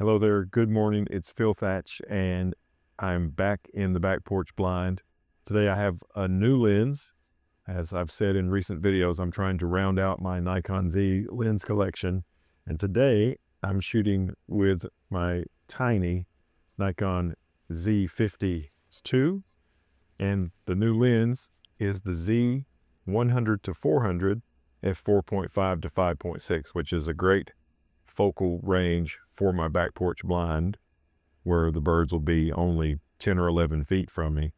Hello there. Good morning. It's Phil Thatch, and I'm back in the back porch blind. Today I have a new lens. As I've said in recent videos, I'm trying to round out my Nikon Z lens collection. And today I'm shooting with my tiny Nikon Z50 II. And the new lens is the Z100 to 400 f4.5 to 5.6, which is a great focal range for my back porch blind, where the birds will be only 10 or 11 feet from me.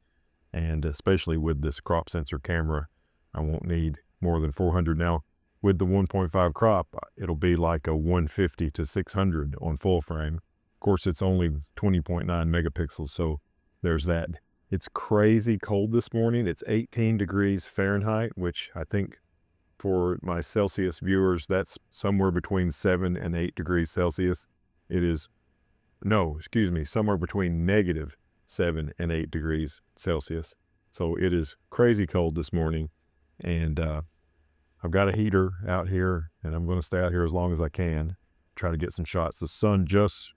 And especially with this crop sensor camera, I won't need more than 400. Now, with the 1.5 crop, it'll be like a 150 to 600 on full frame. Of course, it's only 20.9 megapixels, so there's that. It's crazy cold this morning. It's 18 degrees Fahrenheit, which I think for my Celsius viewers, that's somewhere between 7 and 8 degrees Celsius. Somewhere between -7 and 8 degrees Celsius. So it is crazy cold this morning. And I've got a heater out here, and I'm going to stay out here as long as I can, try to get some shots. The sun just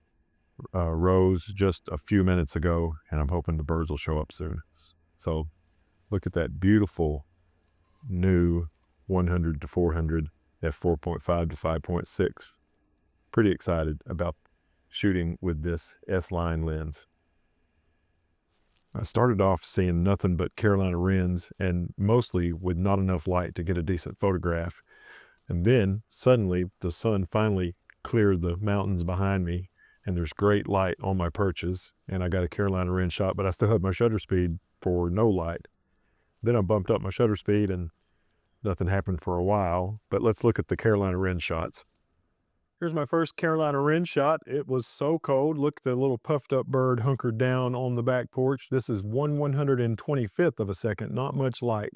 rose just a few minutes ago, and I'm hoping the birds will show up soon. So look at that beautiful new 100 to 400 f4.5 to 5.6. Pretty excited about shooting with this S-line lens. I started off seeing nothing but Carolina wrens, and mostly with not enough light to get a decent photograph. And then suddenly the sun finally cleared the mountains behind me, and there's great light on my perches, and I got a Carolina wren shot, but I still had my shutter speed for no light. Then I bumped up my shutter speed and nothing happened for a while. But let's look at the Carolina wren shots. Here's my first Carolina wren shot. It was so cold. Look, the little puffed up bird hunkered down on the back porch. This is 1/125th of a second, not much light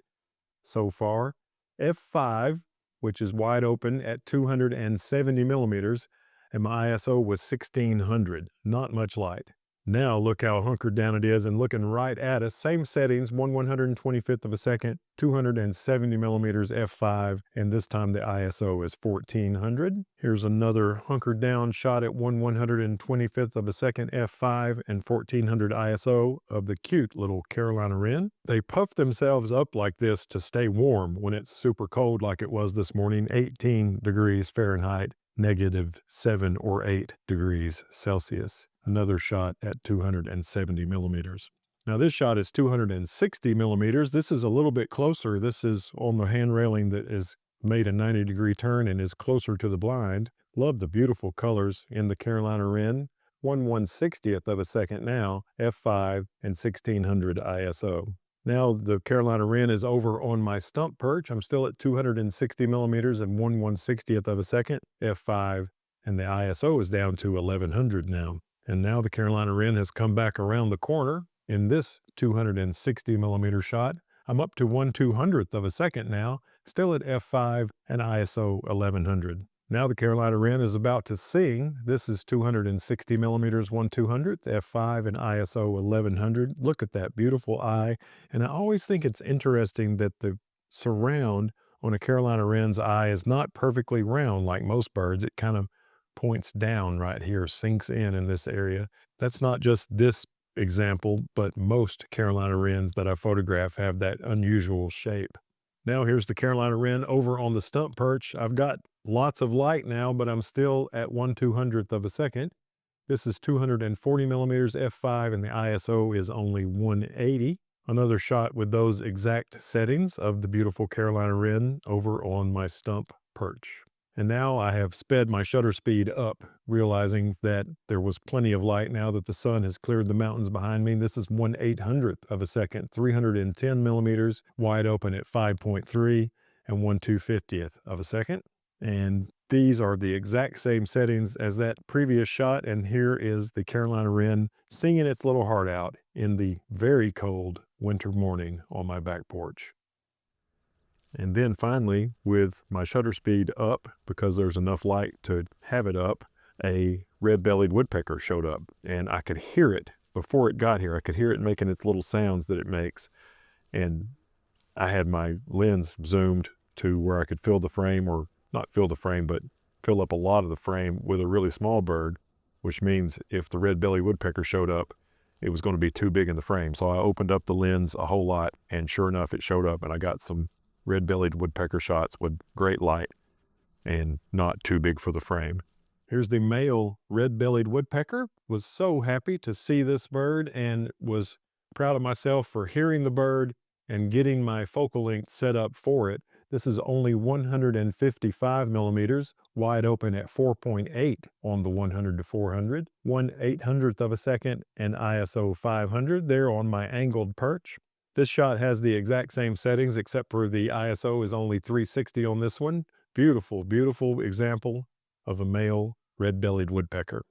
so far. F5, which is wide open at 270 millimeters, and my ISO was 1600, not much light. Now look how hunkered down it is and looking right at us. Same settings, 1/125th of a second, 270 millimeters f5, and this time the ISO is 1400. Here's another hunkered down shot at 1/125th of a second f5 and 1400 ISO of the cute little Carolina wren. They puff themselves up like this to stay warm when it's super cold like it was this morning, 18 degrees Fahrenheit, -7 or 8 degrees Celsius. Another shot at 270 millimeters. Now this shot is 260 millimeters. This is a little bit closer. This is on the hand railing that is made a 90-degree turn and is closer to the blind. Love the beautiful colors in the Carolina wren. 1/160th of a second now, f5 and 1600 ISO. Now the Carolina wren is over on my stump perch. I'm still at 260 millimeters and 1/160th of a second, f5, and the ISO is down to 1100 now. And now the Carolina wren has come back around the corner in this 260 millimeter shot. I'm up to 1/200th of a second now, still at f5 and ISO 1100. Now the Carolina wren is about to sing. This is 260 millimeters, 1/200th, f5 and ISO 1100. Look at that beautiful eye. And I always think it's interesting that the surround on a Carolina wren's eye is not perfectly round like most birds. It kind of points down right here, sinks in this area. That's not just this example, but most Carolina wrens that I photograph have that unusual shape. Now here's the Carolina wren over on the stump perch. I've got lots of light now, but I'm still at 1/200th of a second. This is 240 millimeters f5 and the ISO is only 180. Another shot with those exact settings of the beautiful Carolina wren over on my stump perch. And now I have sped my shutter speed up, realizing that there was plenty of light now that the sun has cleared the mountains behind me. This is 1/800th of a second, 310 millimeters, wide open at 5.3 and 1/250th of a second. And these are the exact same settings as that previous shot. And here is the Carolina wren singing its little heart out in the very cold winter morning on my back porch. And then finally, with my shutter speed up, because there's enough light to have it up, a red-bellied woodpecker showed up, and I could hear it before it got here. I could hear it making its little sounds that it makes. And I had my lens zoomed to where I could fill the frame, or not fill the frame, but fill up a lot of the frame with a really small bird. which means if the red-bellied woodpecker showed up, it was going to be too big in the frame. So I opened up the lens a whole lot, and sure enough, it showed up, and I got some red-bellied woodpecker shots with great light and not too big for the frame. Here's the male red-bellied woodpecker. Was so happy to see this bird and was proud of myself for hearing the bird and getting my focal length set up for it. This is only 155 millimeters, wide open at 4.8 on the 100 to 400, 1/800th of a second, and ISO 500 there on my angled perch. This shot has the exact same settings except for the ISO is only 360 on this one. Beautiful, beautiful example of a male red-bellied woodpecker.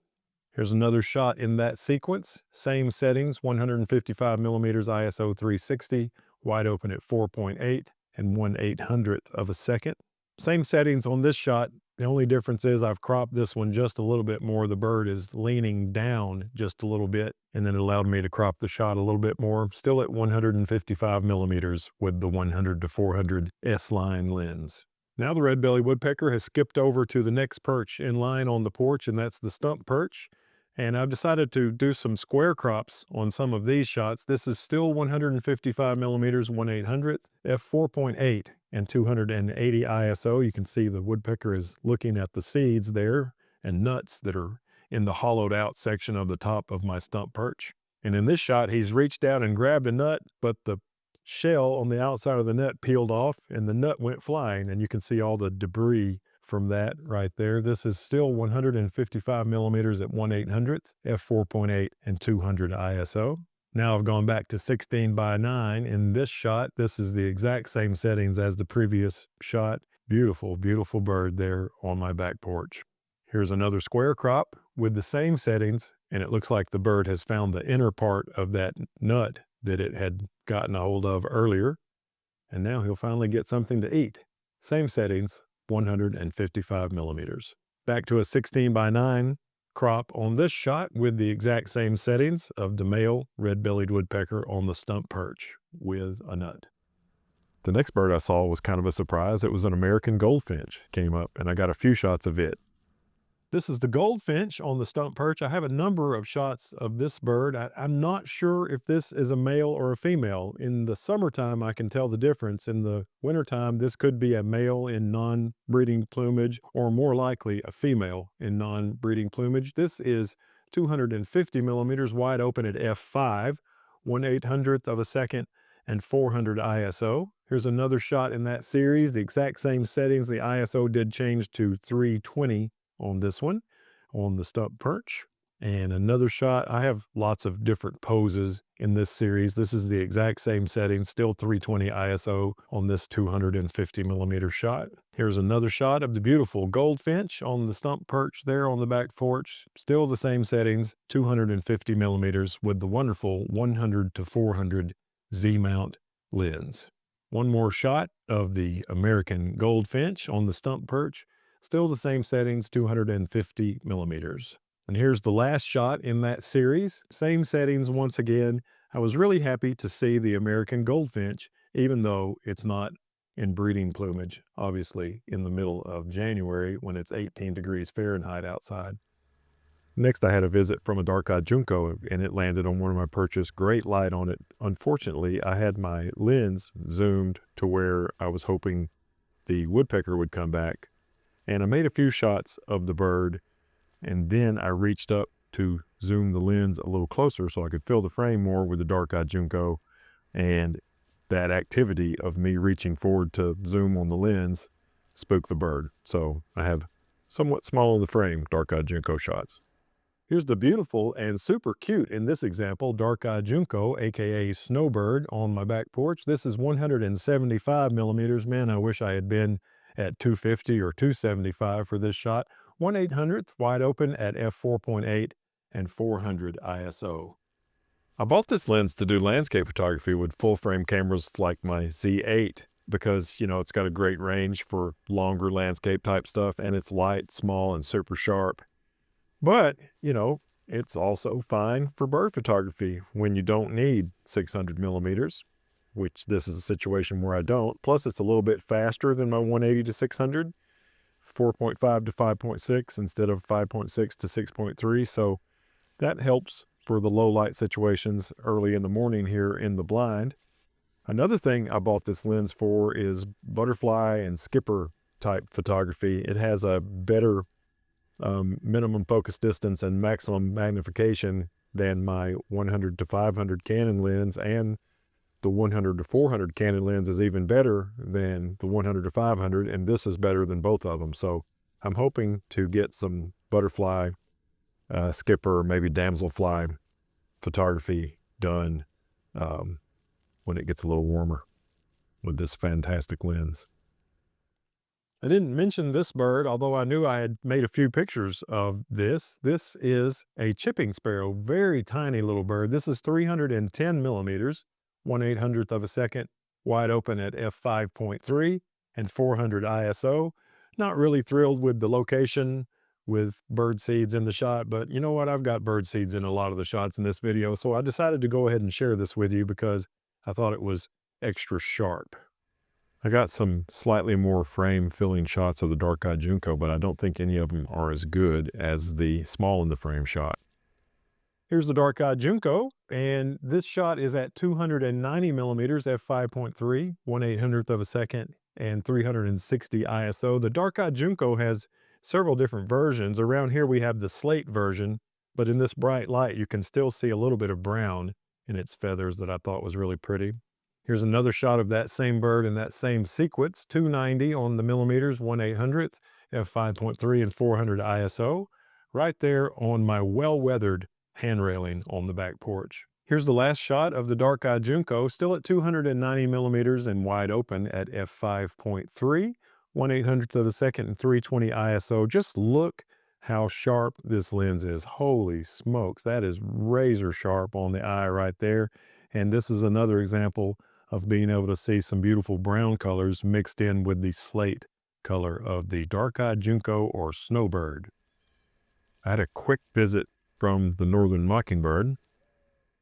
Here's another shot in that sequence. Same settings, 155 millimeters ISO 360, wide open at 4.8 and 1/800th of a second. Same settings on this shot. The only difference is I've cropped this one just a little bit more. The bird is leaning down just a little bit, and then it allowed me to crop the shot a little bit more. Still at 155 millimeters with the 100 to 400 S-line lens. Now the red-bellied woodpecker has skipped over to the next perch in line on the porch, and that's the stump perch. And I've decided to do some square crops on some of these shots. This is still 155 millimeters, 1/800th, f4.8 and 280 ISO. You can see the woodpecker is looking at the seeds there and nuts that are in the hollowed out section of the top of my stump perch. And in this shot, he's reached down and grabbed a nut, but the shell on the outside of the nut peeled off and the nut went flying, and you can see all the debris from that right there. This is still 155 millimeters at 1/800th, f4.8 and 200 ISO. Now I've gone back to 16:9 in this shot. This is the exact same settings as the previous shot. Beautiful, beautiful bird there on my back porch. Here's another square crop with the same settings, and it looks like the bird has found the inner part of that nut that it had gotten a hold of earlier, and now he'll finally get something to eat. Same settings, 155 millimeters. Back to a 16:9 crop on this shot with the exact same settings of the male red-bellied woodpecker on the stump perch with a nut. The next bird I saw was kind of a surprise. It was an American goldfinch. Came up and I got a few shots of it. This is the goldfinch on the stump perch. I have a number of shots of this bird. I'm not sure if this is a male or a female. In the summertime, I can tell the difference. In the wintertime, this could be a male in non-breeding plumage, or more likely a female in non-breeding plumage. This is 250 millimeters wide open at f5, 1/800th of a second, and 400 ISO. Here's another shot in that series. The exact same settings. The ISO did change to 320 on this one, on the stump perch. And another shot. I have lots of different poses in this series. This is the exact same setting, still 320 ISO on this 250 millimeter shot. Here's another shot of the beautiful goldfinch on the stump perch there on the back porch. Still the same settings, 250 millimeters with the wonderful 100 to 400 Z mount lens. One more shot of the American goldfinch on the stump perch. Still the same settings, 250 millimeters. And here's the last shot in that series. Same settings once again. I was really happy to see the American goldfinch, even though it's not in breeding plumage, obviously in the middle of January when it's 18 degrees Fahrenheit outside. Next, I had a visit from a dark-eyed junco, and it landed on one of my perches. Great light on it. Unfortunately, I had my lens zoomed to where I was hoping the woodpecker would come back. And I made a few shots of the bird, and then I reached up to zoom the lens a little closer so I could fill the frame more with the dark-eyed junco. And that activity of me reaching forward to zoom on the lens spooked the bird. So I have somewhat small in the frame dark-eyed junco shots. Here's the beautiful and super cute, in this example, dark-eyed junco, aka snowbird, on my back porch. This is 175 millimeters. Man, I wish I had been at 250 or 275 for this shot. 1/800th wide open at f4.8 and 400 ISO. I bought this lens to do landscape photography with full frame cameras like my Z8 because, you know, it's got a great range for longer landscape type stuff, and it's light, small, and super sharp. But, you know, it's also fine for bird photography when you don't need 600 millimeters, which this is a situation where I don't. Plus, it's a little bit faster than my 180 to 600. 4.5 to 5.6 instead of 5.6 to 6.3. So that helps for the low light situations early in the morning here in the blind. Another thing I bought this lens for is butterfly and skipper type photography. It has a better minimum focus distance and maximum magnification than my 100 to 500 Canon lens, and the 100 to 400 Canon lens is even better than the 100 to 500, and this is better than both of them. So I'm hoping to get some butterfly, skipper, maybe damselfly photography done when it gets a little warmer with this fantastic lens. I didn't mention this bird, although I knew I had made a few pictures of this. This is a chipping sparrow, very tiny little bird. This is 310 millimeters, 1/800th of a second, wide open at f5.3 and 400 ISO. Not really thrilled with the location with bird seeds in the shot, but you know what? I've got bird seeds in a lot of the shots in this video, so I decided to go ahead and share this with you because I thought it was extra sharp. I got some slightly more frame filling shots of the dark-eyed junco, but I don't think any of them are as good as the small in the frame shot. Here's the dark-eyed junco, and this shot is at 290 millimeters f5.3, 1/800th of a second, and 360 ISO. The dark-eyed junco has several different versions. Around here we have the slate version, but in this bright light you can still see a little bit of brown in its feathers that I thought was really pretty. Here's another shot of that same bird in that same sequence, 290 on the millimeters, 1/800th, f5.3 and 400 ISO, right there on my well-weathered hand railing on the back porch. Here's the last shot of the dark-eyed junco, still at 290 millimeters and wide open at f5.3, 1/800th of a second and 320 ISO. Just look how sharp this lens is. Holy smokes, that is razor sharp on the eye right there. And this is another example of being able to see some beautiful brown colors mixed in with the slate color of the dark-eyed junco or snowbird. I had a quick visit from the northern mockingbird.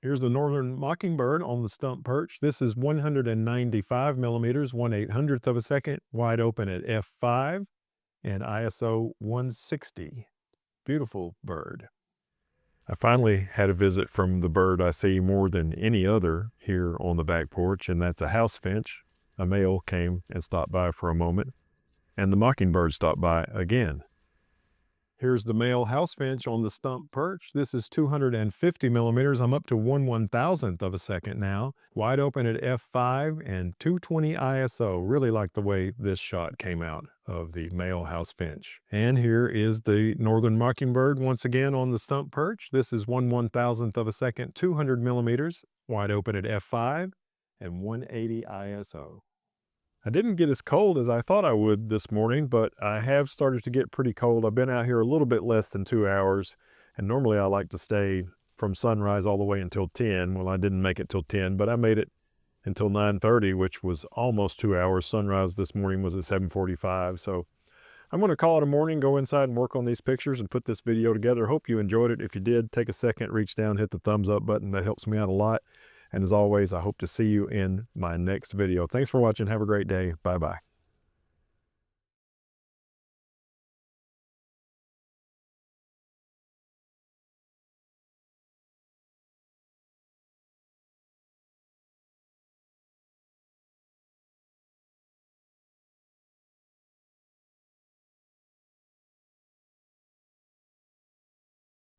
Here's the northern mockingbird on the stump perch. This is 195 millimeters, 1/800th of a second, wide open at f5 and ISO 160. Beautiful bird. I finally had a visit from the bird I see more than any other here on the back porch, and that's a house finch. A male came and stopped by for a moment, and the mockingbird stopped by again. Here's the male house finch on the stump perch. This is 250 millimeters. I'm up to 1/1000th of a second now. Wide open at f5 and 220 ISO. Really like the way this shot came out of the male house finch. And here is the northern mockingbird once again on the stump perch. This is 1/1000th of a second, 200 millimeters. Wide open at f5 and 180 ISO. I didn't get as cold as I thought I would this morning, but I have started to get pretty cold. I've been out here a little bit less than 2 hours, and normally I like to stay from sunrise all the way until 10. Well, I didn't make it till 10, but I made it until 9:30, which was almost 2 hours. Sunrise this morning was at 7:45, so I'm going to call it a morning, go inside and work on these pictures and put this video together. Hope you enjoyed it. If you did, take a second, reach down, hit the thumbs up button. That helps me out a lot. And as always, I hope to see you in my next video. Thanks for watching. Have a great day. Bye-bye.